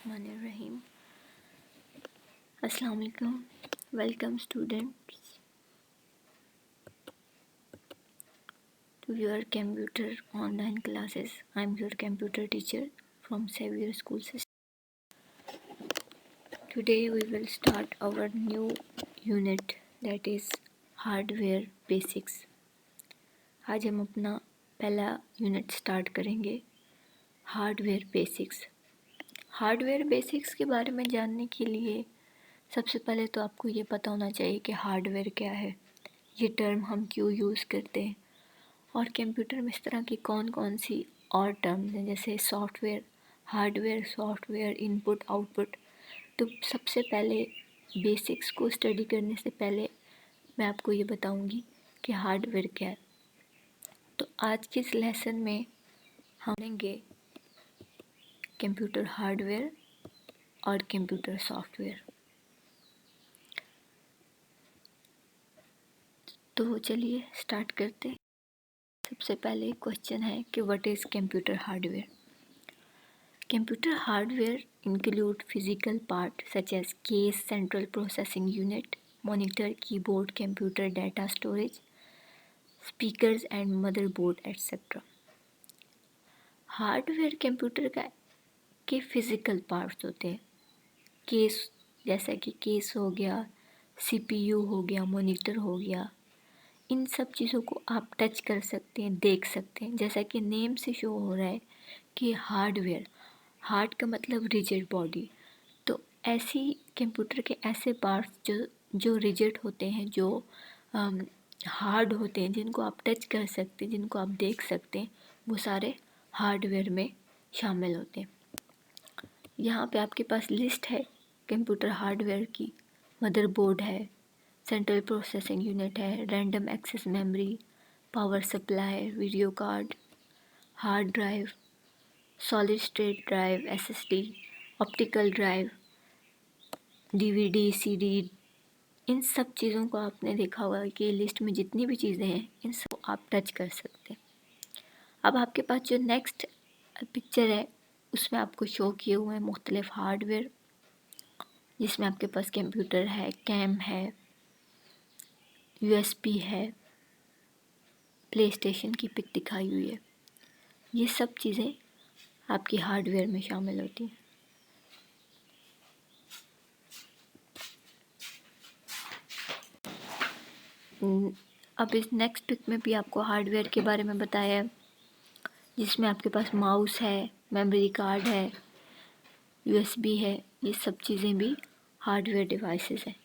Bismillahirrahmanirrahim. Assalamu alaikum. Welcome students to your computer online classes. I'm your computer teacher from Xavier School System. Today we will start our new unit, that is hardware basics. आज हम अपना पहला unit start करेंगे, hardware basics. Hardware basics के बारे में जानने के लिए सबसे पहले तो आपको ये पता होना चाहिए कि हार्डवेयर क्या है, ये टर्म हम क्यों यूज़ करते हैं, और कंप्यूटर में इस तरह की कौन कौन सी और टर्म्स हैं जैसे software, hardware, software, input, output. तो सबसे पहले बेसिक्स को स्टडी करने से पहले मैं आपको ये बताऊंगी कि हार्डवेयर क्या है। तो आज के इस लेसन में हम पढ़ेंगे कंप्यूटर हार्डवेयर और कंप्यूटर सॉफ्टवेयर। तो चलिए स्टार्ट करते हैं। सबसे पहले क्वेश्चन है कि what is computer hardware. Computer hardware include physical part such as case, central processing unit, monitor, keyboard, computer data storage, speakers and motherboard etcetera. Hardware computer के फिजिकल पार्ट्स होते हैं। केस, जैसा कि केस हो गया, CPU हो गया, monitor हो गया, इन सब चीज़ों को आप टच कर सकते हैं, देख सकते हैं। जैसा कि नेम से शो हो रहा है कि हार्डवेयर, हार्ड का मतलब रिजिड बॉडी, तो ऐसी कंप्यूटर के ऐसे पार्ट्स जो रिजिड होते हैं, जो हार्ड होते हैं, जिनको आप टच कर सकते हैं, जिनको आप देख सकते हैं, वो सारे हार्डवेयर में शामिल होते हैं। यहाँ पे आपके पास लिस्ट है कंप्यूटर हार्डवेयर की। मदरबोर्ड है, सेंट्रल प्रोसेसिंग यूनिट है, random access memory, power supply, video card, hard drive, solid state drive, SSD, optical drive, DVD, CD, इन सब चीज़ों को आपने देखा होगा कि लिस्ट में जितनी भी चीज़ें हैं इन सब आप टच कर सकते हैं। अब आपके पास जो नेक्स्ट पिक्चर है उसमें आपको शो किए हुए हैं मुख्तलिफ हार्डवेयर, जिसमें आपके पास कंप्यूटर है, कैम है, यूएसबी है, प्ले स्टेशन की पिक दिखाई हुई है। ये सब चीज़ें आपकी हार्डवेयर में शामिल होती हैं। अब इस नेक्स्ट पिक में भी आपको हार्डवेयर के बारे में बताया है, जिसमें आपके पास माउस है, मेमोरी कार्ड है, यूएसबी है। ये सब चीज़ें भी हार्डवेयर डिवाइसेस हैं।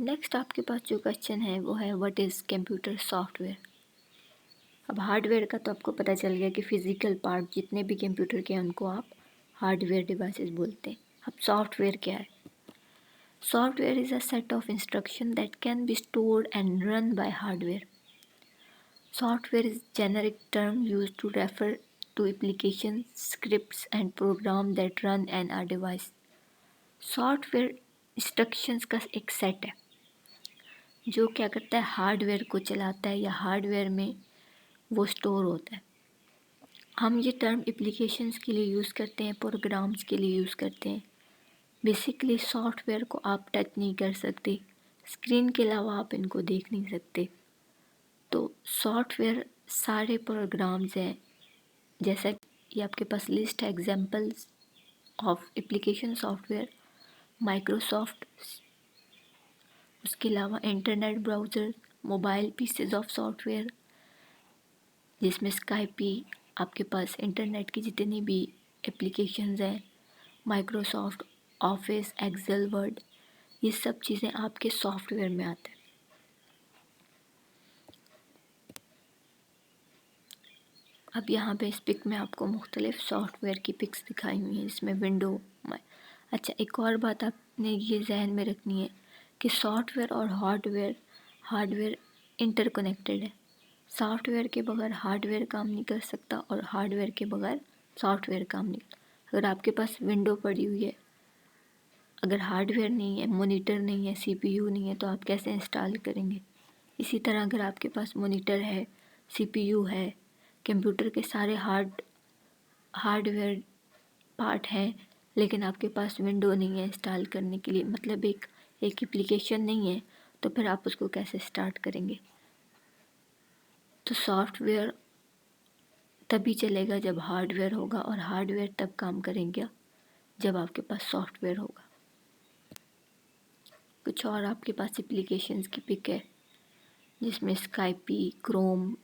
नेक्स्ट आपके पास जो क्वेश्चन है वो है व्हाट इज़ कंप्यूटर सॉफ्टवेयर। अब हार्डवेयर का तो आपको पता चल गया कि फिज़िकल पार्ट जितने भी कंप्यूटर के हैं उनको आप हार्डवेयर डिवाइसेस बोलते हैं। अब सॉफ्टवेयर क्या है? Software is a set of instruction that can be stored and run by hardware. Software is a generic term used to refer to applications, scripts, and programs that run on a device. Software instructions का एक set है जो क्या करता है, hardware को चलाता है या हार्डवेयर में वो स्टोर होता है। हम ये टर्म एप्लीकेशंस के लिए यूज़ करते हैं, प्रोग्राम्स के लिए यूज़ करते हैं। बेसिकली सॉफ्टवेयर को आप टच नहीं कर सकते, स्क्रीन के अलावा आप इनको देख नहीं सकते। तो सॉफ्टवेयर सारे प्रोग्राम्स हैं, जैसा ये आपके पास लिस्ट है examples of application software, Microsoft, उसके अलावा internet browser, mobile pieces of software जिसमें स्काइपी, आपके पास इंटरनेट की जितनी भी एप्लीकेशंस हैं, माइक्रोसॉफ्ट ऑफिस, एक्सेल, वर्ड, ये सब चीज़ें आपके सॉफ्टवेयर में आते हैं। अब यहाँ पे इस पिक में आपको मुख्तलिफ सॉफ्टवेयर की पिक्स दिखाई हुई हैं, जिसमें विंडो। अच्छा, एक और बात आपने ये जहन में रखनी है कि सॉफ्टवेयर और हार्डवेयर इंटरकनेक्टेड है। सॉफ्टवेयर के बगैर हार्डवेयर काम नहीं कर सकता और हार्डवेयर के बगैर सॉफ्टवेयर काम नहीं। अगर आपके पास विंडो पड़ी हुई है, अगर हार्डवेयर नहीं है, मॉनिटर नहीं है, सीपीयू नहीं है, तो आप कैसे इंस्टॉल करेंगे? इसी तरह अगर आपके पास मॉनिटर है, सीपीयू है, कंप्यूटर के सारे हार्डवेयर पार्ट हैं, लेकिन आपके पास विंडो नहीं है इंस्टॉल करने के लिए, मतलब एक एप्लीकेशन नहीं है, तो फिर आप उसको कैसे स्टार्ट करेंगे? तो सॉफ्टवेयर तभी चलेगा जब हार्डवेयर होगा, और हार्डवेयर तब काम करेंगे जब आपके पास सॉफ्टवेयर होगा। कुछ और आपके पास एप्लीकेशंस की पिक है जिसमें स्काइपी, क्रोम,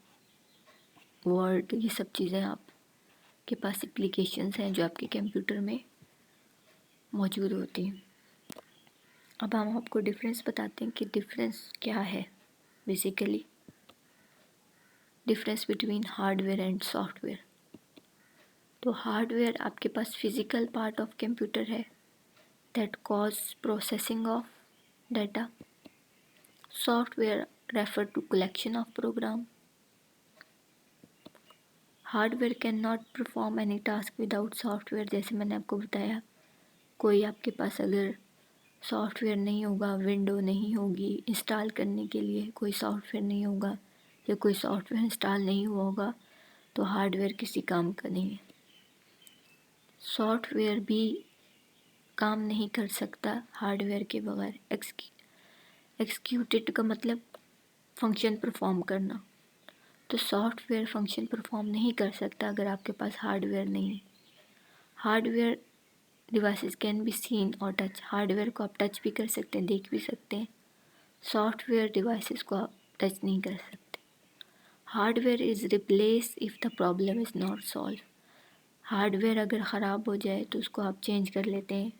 वर्ड, ये सब चीज़ें आपके पास एप्लीकेशंस हैं जो आपके कंप्यूटर में मौजूद होती हैं। अब हम आपको डिफरेंस बताते हैं कि डिफरेंस क्या है। Basically difference between hardware and software. तो हार्डवेयर आपके पास फिजिकल पार्ट ऑफ कंप्यूटर है that cause processing of data. Software refer to collection of program. Hardware can not perform any task without software. जैसे मैंने आपको बताया, कोई आपके पास अगर सॉफ्टवेयर नहीं होगा, विंडो नहीं होगी इंस्टॉल करने के लिए, कोई सॉफ्टवेयर नहीं होगा या कोई सॉफ्टवेयर इंस्टॉल नहीं हुआ होगा, तो हार्डवेयर किसी काम का नहीं है। सॉफ्टवेयर भी काम नहीं कर सकता हार्डवेयर के बगैर। एक्सिक्यूटेड का मतलब फंक्शन परफॉर्म करना, तो सॉफ्टवेयर फंक्शन परफॉर्म नहीं कर सकता अगर आपके पास हार्डवेयर नहीं है। Hardware devices can be seen और टच। हार्डवेयर को आप टच भी कर सकते हैं, देख भी सकते हैं। सॉफ्टवेयर डिवाइसेस को आप टच नहीं कर सकते। Hardware is replace if the problem is not solve. Hardware अगर ख़राब हो जाए तो उसको आप चेंज कर लेते हैं।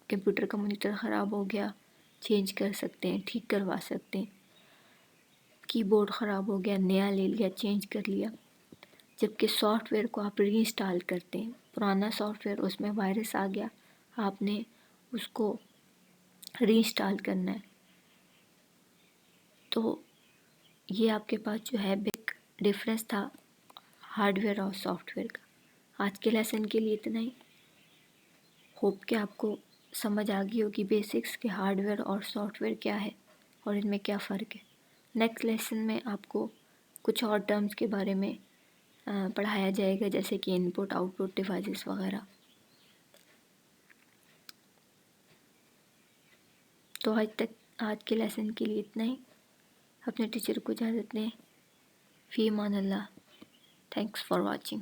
कंप्यूटर का मॉनिटर ख़राब हो गया, चेंज कर सकते हैं, ठीक करवा सकते हैं। कीबोर्ड ख़राब हो गया, नया ले लिया, चेंज कर लिया। जबकि सॉफ्टवेयर को आप रीइंस्टॉल करते हैं। पुराना सॉफ्टवेयर, उसमें वायरस आ गया, आपने उसको रीइंस्टॉल करना है। तो ये आपके पास जो है बिग डिफरेंस था हार्डवेयर और सॉफ्टवेयर का। आज के लेसन के लिए इतना ही। होप कि आपको समझ आ गई होगी बेसिक्स के हार्डवेयर और सॉफ्टवेयर क्या है और इनमें क्या फ़र्क है। नेक्स्ट लेसन में आपको कुछ और टर्म्स के बारे में पढ़ाया जाएगा, जैसे कि इनपुट आउटपुट डिवाइसेस वगैरह। तो आज के लेसन के लिए इतना ही। अपने टीचर को इजाज़त दें। फ़ी अमान अल्लाह। Thanks for watching.